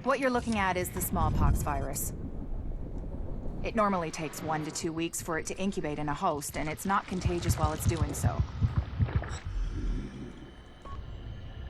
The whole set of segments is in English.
What you're looking at is the Smallpox Virus. It normally takes 1 to 2 weeks for it to incubate in a host, and it's not contagious while it's doing so.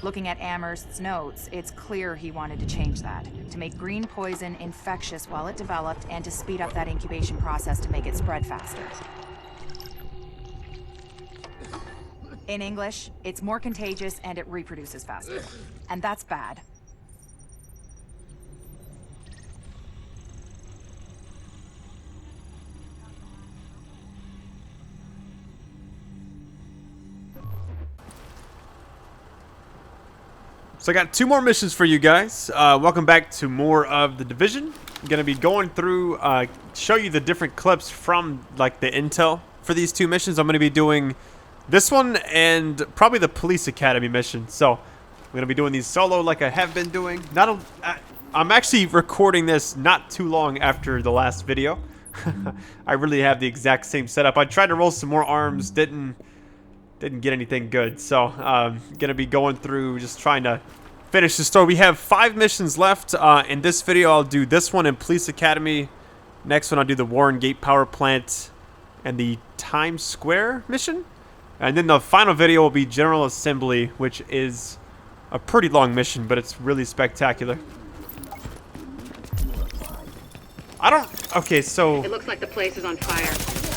Looking at Amherst's notes, it's clear he wanted to change that, to make green poison infectious while it developed, and to speed up that incubation process to make it spread faster. In English, it's more contagious and it reproduces faster. And that's bad. So I got 2 more missions for you guys. Welcome back to more of The Division. I'm going to be going through, show you the different clips from like the intel for these 2 missions. I'm going to be doing this one and probably the Police Academy mission. So I'm going to be doing these solo like I have been doing. I'm actually recording this not too long after the last video. I really have the exact same setup. I tried to roll some more arms, didn't get anything good. So gonna be going through just trying to finish the story. We have 5 missions left. In this video I'll do this one in Police Academy. Next one I'll do the Warren Gate Power Plant and the Times Square mission. And then the final video will be General Assembly, which is a pretty long mission, but it's really spectacular. Okay, so it looks like the place is on fire.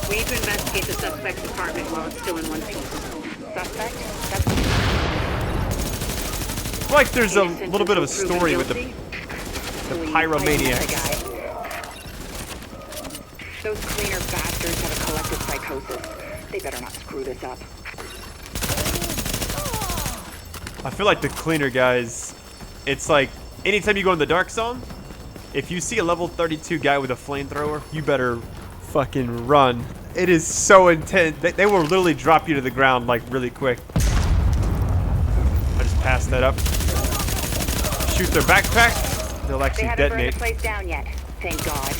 We need to investigate the suspect's apartment while it's still in one piece. Suspect? That's... I feel like there's a little bit of a story with the pyromaniacs. Those cleaner bastards have a collective psychosis. They better not screw this up. I feel like the cleaner guys, it's like anytime you go in the dark zone, if you see a level 32 guy with a flamethrower, you better fucking run. It is so intense. They will literally drop you to the ground like really quick. I just passed that up. Shoot their backpack. They'll actually detonate. They haven't burned the place down yet. Thank God.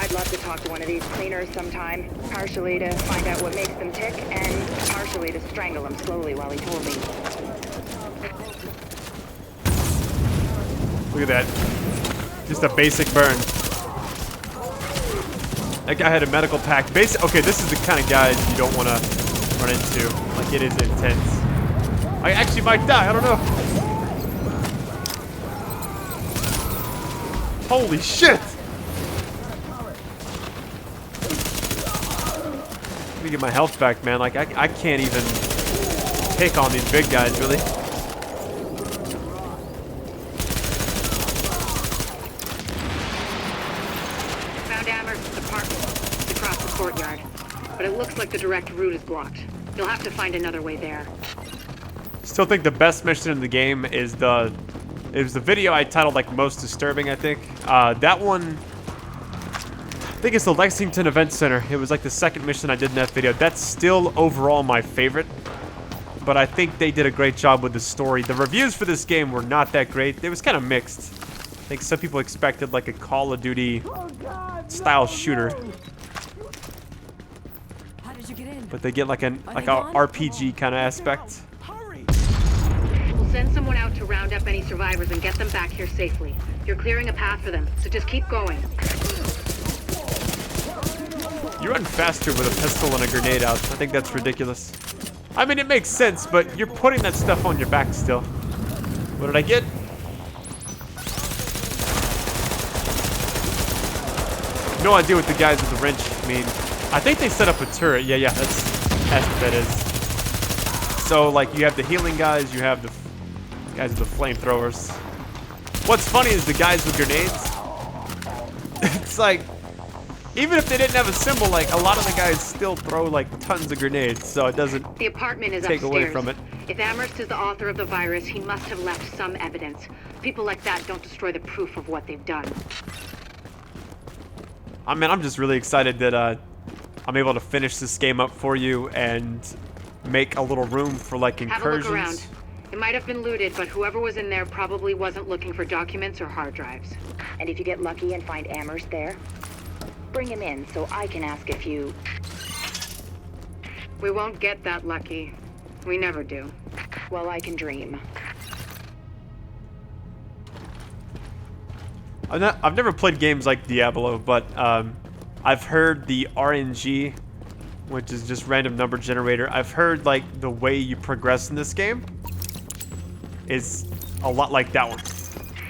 I'd love to talk to one of these cleaners sometime. Partially to find out what makes them tick, and partially to strangle them slowly while he told me. Look at that. Just a basic burn. That guy had a medical pack. Okay, this is the kind of guys you don't want to run into. Like, it is intense. I actually might die. I don't know. Holy shit! Let me get my health back, man. Like, I can't even pick on these big guys, really. Courtyard, but it looks like the direct route is blocked. You'll have to find another way there. Still think the best mission in the game is the video I titled like most disturbing. I think that one. I think it's the Lexington Event Center. It was like the second mission I did in that video. That's still overall my favorite, but I think they did a great job with the story. The reviews for this game were not that great. It was kind of mixed. I think some people expected like a Call of Duty style shooter. But they get like a RPG kind of aspect. We'll send someone out to round up any survivors and get them back here safely. You're clearing a path for them, so just keep going. You run faster with a pistol and a grenade out. I think that's ridiculous. I mean, it makes sense, but you're putting that stuff on your back still. What did I get? No idea what the guys with the wrench mean. I think they set up a turret. Yeah, that's what that is. So, like, you have the healing guys, you have the guys with the flamethrowers. What's funny is the guys with grenades. It's like, even if they didn't have a symbol, like, a lot of the guys still throw, like, tons of grenades, so it doesn't the apartment is take upstairs. away from it. If Amherst is the author of the virus, he must have left some evidence. People like that don't destroy the proof of what they've done. I mean, I'm just really excited that, I'm able to finish this game up for you and make a little room for like incursions. Have a look around. It might have been looted, but whoever was in there probably wasn't looking for documents or hard drives. And if you get lucky and find Amherst there, bring him in so I can ask a few. We won't get that lucky. We never do. Well, I can dream. I've never played games like Diablo, but I've heard the RNG, which is just random number generator. I've heard like the way you progress in this game is a lot like that one.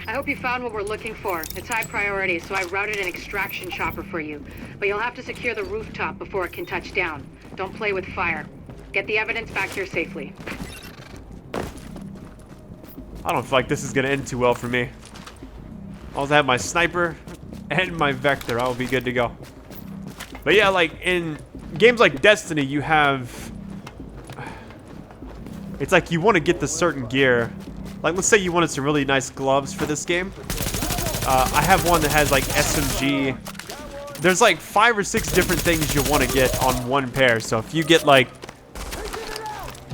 I hope you found what we're looking for. It's high priority, so I routed an extraction chopper for you. But you'll have to secure the rooftop before it can touch down. Don't play with fire. Get the evidence back here safely. I don't feel like this is gonna end too well for me. I'll have my sniper and my vector. I'll be good to go. But yeah, like in games like Destiny, you have... It's like you want to get the certain gear. Like, let's say you wanted some really nice gloves for this game. I have one that has like SMG. There's like 5 or 6 different things you want to get on one pair. So if you get like...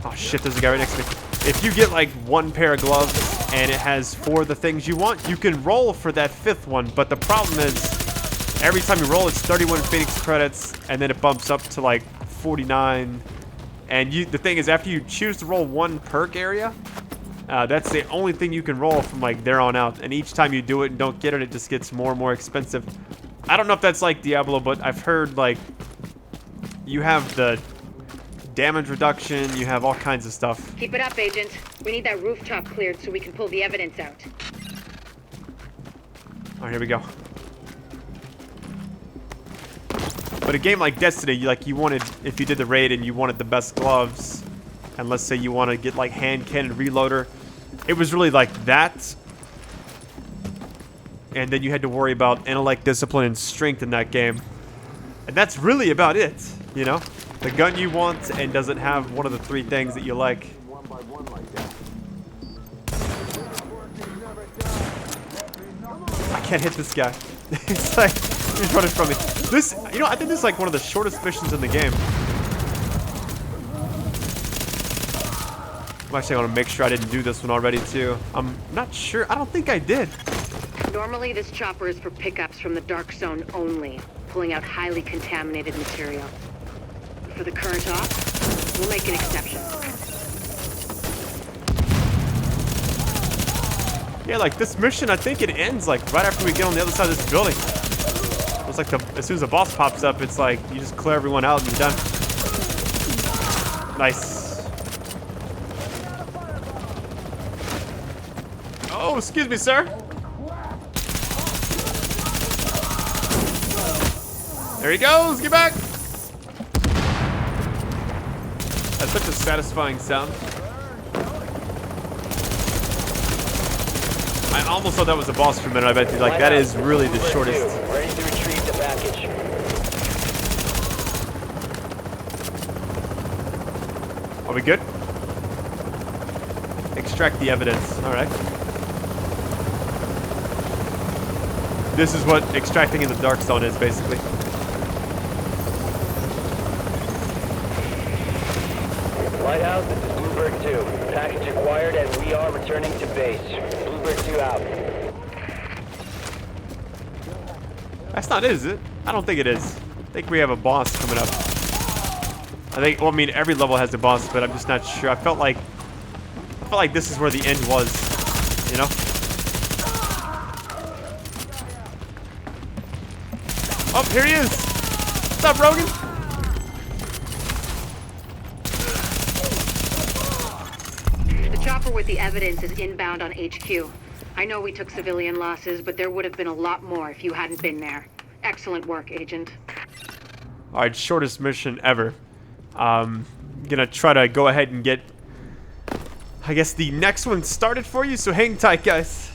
Oh shit, there's a guy right next to me. If you get like one pair of gloves and it has 4 of the things you want, you can roll for that 5th one. But the problem is, every time you roll, it's 31 Phoenix credits, and then it bumps up to like 49. And the thing is, after you choose to roll one perk area, that's the only thing you can roll from like there on out. And each time you do it and don't get it, it just gets more and more expensive. I don't know if that's like Diablo, but I've heard like you have the damage reduction, you have all kinds of stuff. Keep it up, Agent. We need that rooftop cleared so we can pull the evidence out. Alright, here we go. But a game like Destiny, you wanted, if you did the raid and you wanted the best gloves, and let's say you want to get like hand cannon reloader, it was really like that. And then you had to worry about intellect, discipline, and strength in that game. And that's really about it, you know? The gun you want and doesn't have one of the 3 things that you like. I can't hit this guy. It's like, he's running from me. This, you know, I think this is like one of the shortest missions in the game. I'm actually going to make sure I didn't do this one already, too. I'm not sure. I don't think I did. Normally, this chopper is for pickups from the dark zone only, pulling out highly contaminated material. For the current op, we'll make an exception. Yeah, like this mission, I think it ends like right after we get on the other side of this building. It's like as soon as the boss pops up, it's like you just clear everyone out and you're done. Nice. Oh, excuse me, sir. There he goes. Get back. That's such a satisfying sound. I almost thought that was a boss for a minute. I bet you, like, that is really the shortest. Ready to retrieve the package. Are we good? Extract the evidence. All right. This is what extracting in the dark zone is, basically. Lighthouse, this is Bluebird 2. Package acquired and we are returning to base. Bluebird 2 out. That's not it, is it? I don't think it is. I think we have a boss coming up. I think, well, I mean, every level has a boss, but I'm just not sure. I felt like this is where the end was, you know? Oh, here he is! What's up, Rogan? The chopper with the evidence is inbound on HQ. I know we took civilian losses, but there would have been a lot more if you hadn't been there. Excellent work, Agent. Alright, shortest mission ever. Gonna try to go ahead and get, I guess, the next one started for you, so hang tight, guys.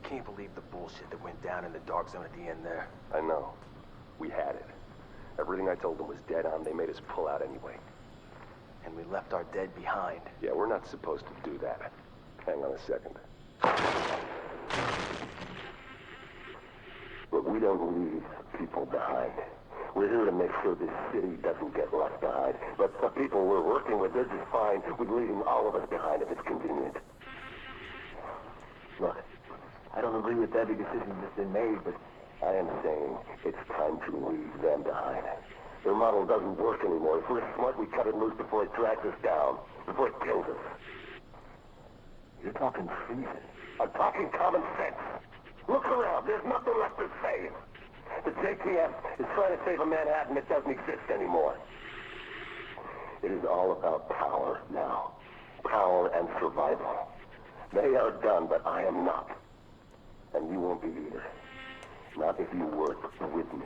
Can't believe the bullshit that went down in the dark zone at the end there. I know. We had it. Everything I told them was dead on. They made us pull out anyway. And we left our dead behind. Yeah, we're not supposed to do that. Hang on a second. But we don't leave people behind. We're here to make sure this city doesn't get left behind. But the people we're working with, they're just fine with leaving all of us behind if it's convenient. Look, I don't agree with every decision that's been made, but I am saying it's time to leave them behind. Their model doesn't work anymore. If we're smart, we cut it loose before it drags us down, before it kills us. You're talking treason. I'm talking common sense. Look around. There's nothing left to save. The JTF is trying to save a Manhattan that doesn't exist anymore. It is all about power now. Power and survival. They are done, but I am not. And you won't be either. Not if you work with me.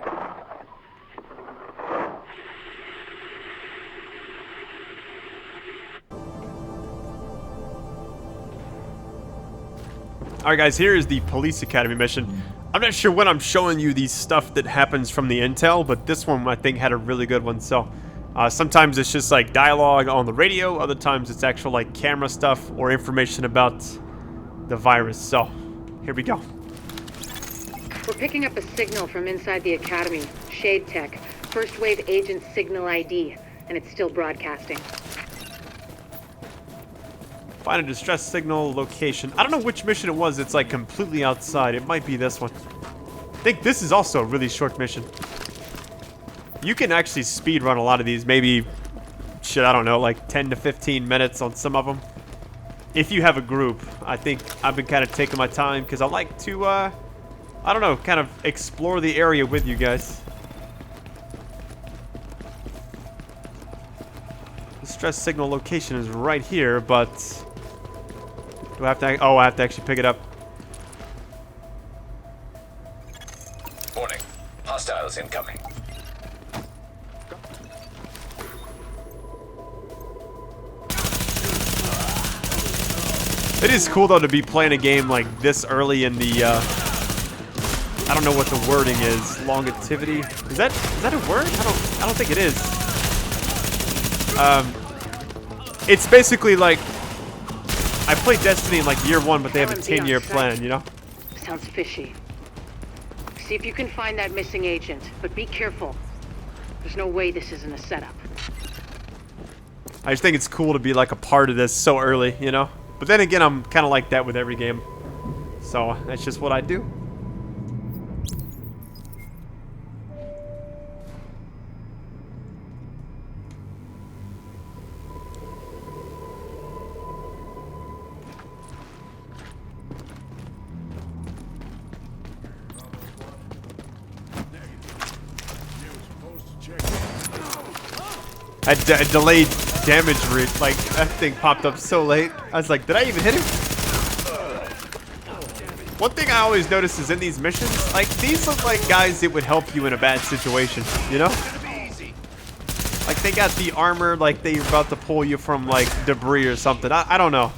Alright guys, here is the Police Academy mission. I'm not sure when I'm showing you the stuff that happens from the intel, but this one I think had a really good one. So sometimes it's just like dialogue on the radio, other times it's actual like camera stuff or information about the virus. So here we go. We're picking up a signal from inside the Academy. Shade Tech. First wave agent signal ID. And it's still broadcasting. Find a distress signal location. I don't know which mission it was. It's like completely outside. It might be this one. I think this is also a really short mission. You can actually speed run a lot of these. Maybe, shit, I don't know, like 10 to 15 minutes on some of them. If you have a group. I think I've been kind of taking my time because I like to, I don't know, kind of explore the area with you guys. Distress signal location is right here, but do I have to? Oh, I have to actually pick it up. Warning. Hostiles incoming. It is cool though to be playing a game like this early in the I don't know what the wording is. Longevity. Is that a word? I don't think it is. It's basically like I played Destiny in like year 1, but they have a 10-year plan, you know? Sounds fishy. See if you can find that missing agent, but be careful. There's no way this isn't a setup. I just think it's cool to be like a part of this so early, you know? But then again, I'm kind of like that with every game. So that's just what I do. A delayed damage rate, like that thing popped up so late. I was like, did I even hit him? One thing I always notice is in these missions, like these look like guys that would help you in a bad situation, you know? Like they got the armor, like they're about to pull you from like debris or something. I don't know.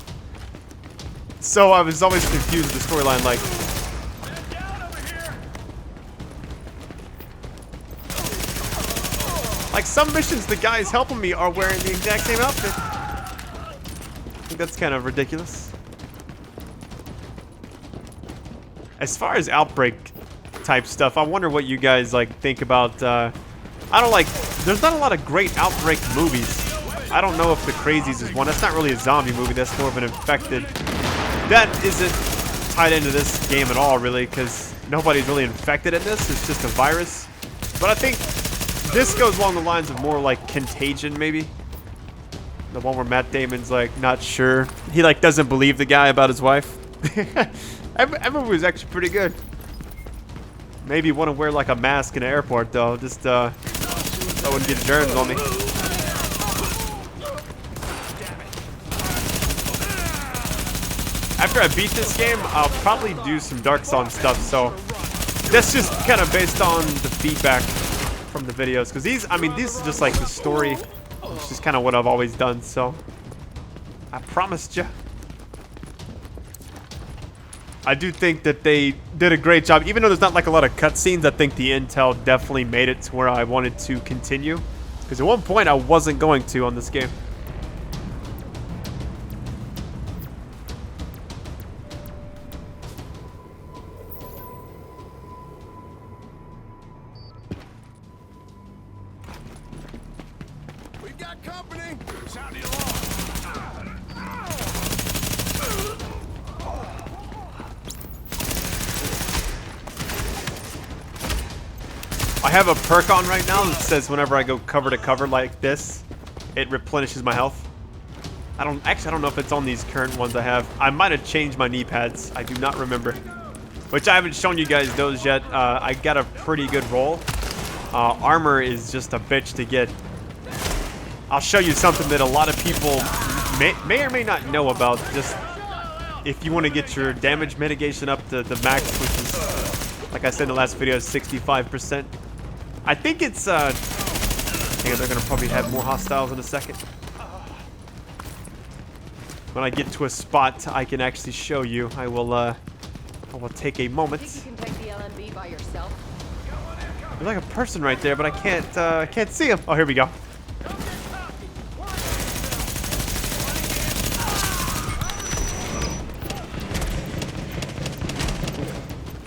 So I was always confused with the storyline, like. Like some missions, the guys helping me are wearing the exact same outfit. I think that's kind of ridiculous. As far as outbreak type stuff, I wonder what you guys like think about. I don't like. There's not a lot of great outbreak movies. I don't know if The Crazies is one. That's not really a zombie movie. That's more of an infected. That isn't tied into this game at all, really, because nobody's really infected in this. It's just a virus. But I think this goes along the lines of more like Contagion, maybe. The one where Matt Damon's like not sure. He like doesn't believe the guy about his wife. That movie was actually pretty good. Maybe want to wear like a mask in an airport though, just so I wouldn't get germs on me. After I beat this game, I'll probably do some Dark Zone stuff. So that's just kind of based on the feedback from the videos, because these is just like the story. It's just kind of what I've always done, so I promised you. I do think that they did a great job, even though there's not like a lot of cutscenes. I think the intel definitely made it to where I wanted to continue, because at one point I wasn't going to on this game. I have a perk on right now that says whenever I go cover to cover like this, it replenishes my health. I don't know if it's on these current ones I have. I might have changed my knee pads. I do not remember. Which I haven't shown you guys those yet. I got a pretty good roll. Armor is just a bitch to get. I'll show you something that a lot of people may or may not know about. Just if you want to get your damage mitigation up to the max, which is, like I said in the last video, 65%. I think it's, hang on, they're going to probably have more hostiles in a second. When I get to a spot I can actually show you, I will take a moment. Think you can take the LMB by yourself? There's like a person right there, but I can't see him. Oh, here we go.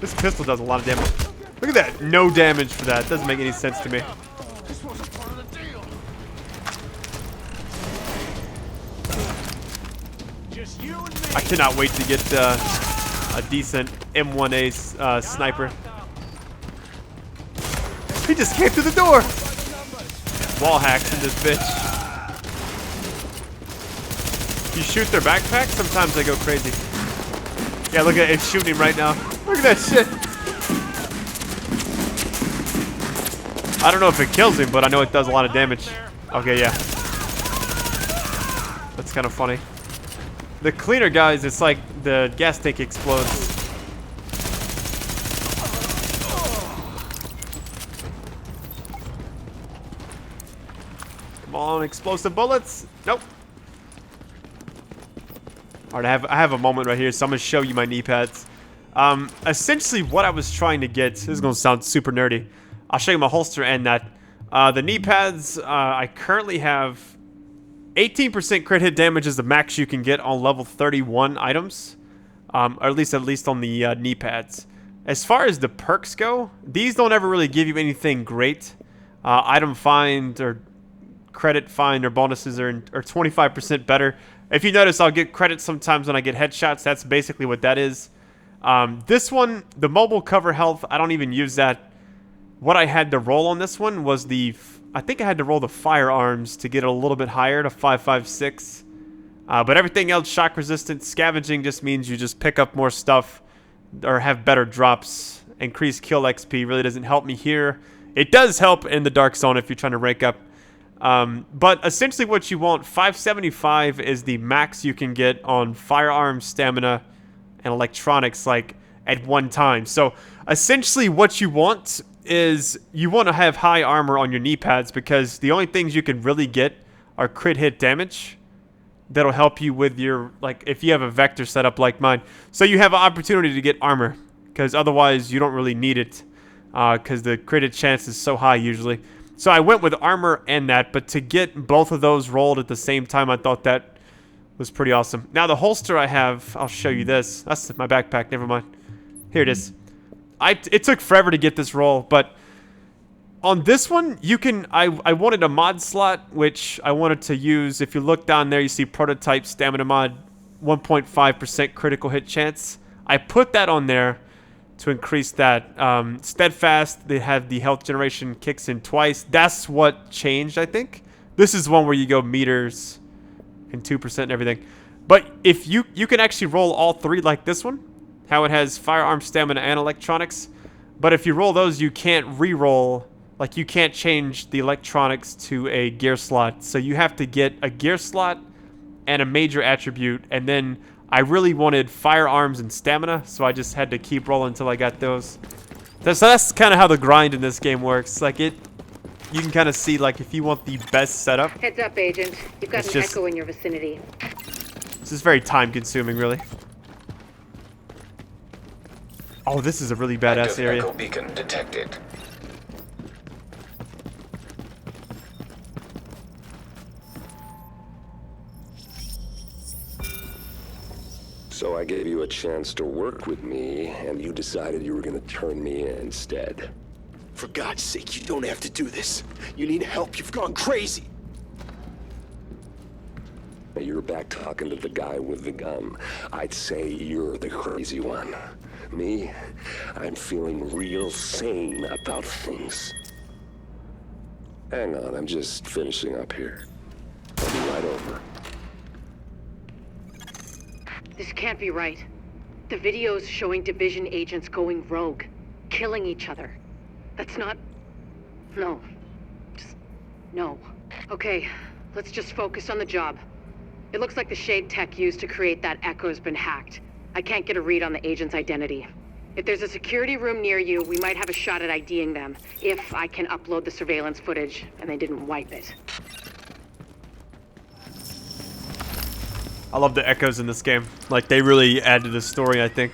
This pistol does a lot of damage. Look at that. No damage for that. Doesn't make any sense to me. I cannot wait to get a decent M1A sniper. He just came through the door. Wall hacks in this bitch. You shoot their backpack, sometimes they go crazy. Yeah, look at it. It's shooting him right now. Look at that shit. I don't know if it kills him, but I know it does a lot of damage. Okay, yeah. That's kind of funny. The cleaner guys, it's like the gas tank explodes. Come on, explosive bullets. Nope. Alright, I have a moment right here, so I'm going to show you my knee pads. Essentially, what I was trying to get, this is going to sound super nerdy. I'll show you my holster and that. The knee pads, I currently have 18% crit hit damage is the max you can get on level 31 items. Or at least on the knee pads. As far as the perks go, these don't ever really give you anything great. Item find or credit find or bonuses are 25% better. If you notice, I'll get credit sometimes when I get headshots. That's basically what that is. This one, the mobile cover health, I don't even use that. What I had to roll on this one was I think I had to roll the firearms to get it a little bit higher to 5.56. But everything else, shock resistant, scavenging just means you just pick up more stuff or have better drops. Increased kill XP really doesn't help me here. It does help in the dark zone if you're trying to rank up. But essentially what you want, 575 is the max you can get on firearms, stamina, and electronics like at one time. So essentially what you want is you want to have high armor on your knee pads because the only things you can really get are crit hit damage. That'll help you with your, like, if you have a vector setup like mine. So you have an opportunity to get armor because otherwise you don't really need it because the crit hit chance is so high usually. So I went with armor and that, but to get both of those rolled at the same time, I thought that was pretty awesome. Now the holster I have, I'll show you this. That's my backpack, never mind. Here it is. It took forever to get this roll, but on this one, you can, I wanted a mod slot, which I wanted to use. If you look down there, you see prototype stamina mod, 1.5% critical hit chance. I put that on there to increase that. Steadfast, they have the health generation kicks in twice. That's what changed, I think. This is one where you go meters and 2% and everything. But if you can actually roll all three like this one, how it has firearm, stamina, and electronics. But if you roll those, you can't re-roll. Like, you can't change the electronics to a gear slot. So you have to get a gear slot and a major attribute. And then I really wanted firearms and stamina, so I just had to keep rolling until I got those. So that's kind of how the grind in this game works. Like, you can kind of see, like, if you want the best setup. Heads up, Agent. You've got an echo in your vicinity. This is very time-consuming, really. Oh, this is a really badass area. Echo beacon detected. So I gave you a chance to work with me, and you decided you were gonna turn me in instead. For God's sake, you don't have to do this. You need help. You've gone crazy. You're back talking to the guy with the gun. I'd say you're the crazy one. Me, I'm feeling real sane about things. Hang on, I'm just finishing up here. I'll be right over. This can't be right. The video's showing Division agents going rogue, killing each other. That's not... No. Just... no. Okay, let's just focus on the job. It looks like the shade tech used to create that echo's been hacked. I can't get a read on the agent's identity. If there's a security room near you, we might have a shot at IDing them, if I can upload the surveillance footage and they didn't wipe it. I love the echoes in this game. Like, they really add to the story, I think.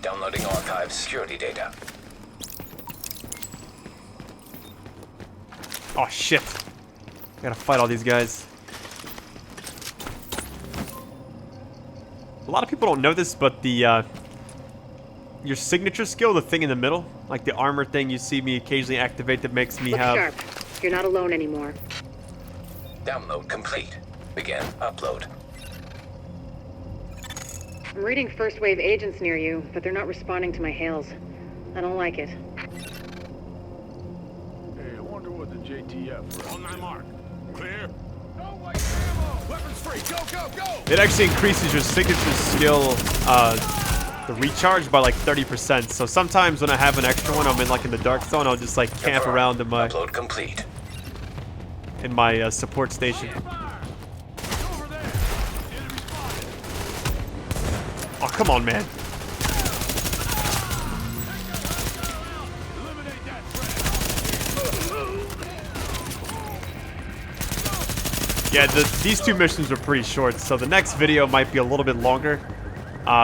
Downloading archive security data. Oh, shit. I gotta fight all these guys. A lot of people don't know this, but the, your signature skill, the thing in the middle, like the armor thing you see me occasionally activate that makes me Look have... sharp. You're not alone anymore. Download complete. Begin upload. I'm reading first wave agents near you, but they're not responding to my hails. I don't like it. Hey, I wonder what the JTF... On my mark. Clear. No white ammo! Weapons free! Go, go, go! It actually increases your signature skill, the recharge by like 30%. So sometimes when I have an extra one, I'm in like in the dark zone, I'll just like camp around in my... Upload complete. In my support station. Oh, come on, man. Yeah, these two missions are pretty short, so the next video might be a little bit longer,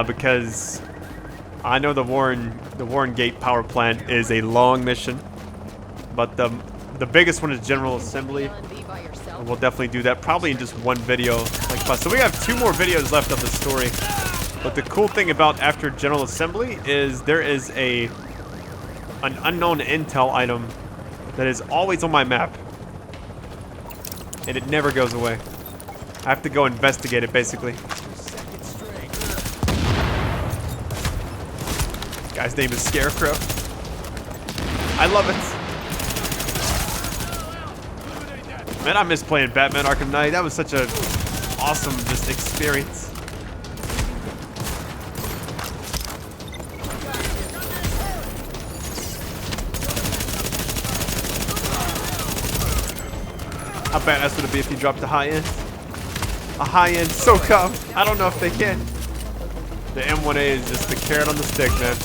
because I know the Warren Gate power plant is a long mission, but the biggest one is General Assembly, and we'll definitely do that probably in just one video. So we have 2 more videos left of the story. But the cool thing about after General Assembly is there is an unknown intel item that is always on my map. And it never goes away. I have to go investigate it, basically. This guy's name is Scarecrow. I love it. Man, I miss playing Batman Arkham Knight. That was such a awesome just experience. How badass would it be if you dropped a high end? A high end SOCOM. I don't know if they can. The M1A is just the carrot on the stick, man.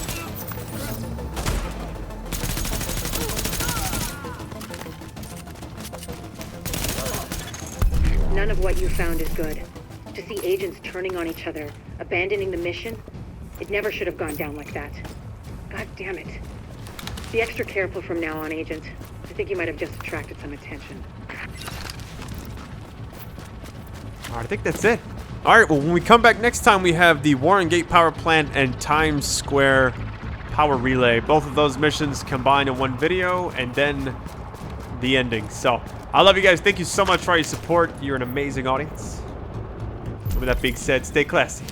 None of what you found is good. To see agents turning on each other, abandoning the mission, it never should have gone down like that. God damn it. Be extra careful from now on, Agent. I think you might have just attracted some attention. Alright, I think that's it. Alright, well, when we come back next time, we have the Warren Gate Power Plant and Times Square Power Relay. Both of those missions combined in one video, and then the ending. So, I love you guys. Thank you so much for all your support. You're an amazing audience. With that being said, stay classy.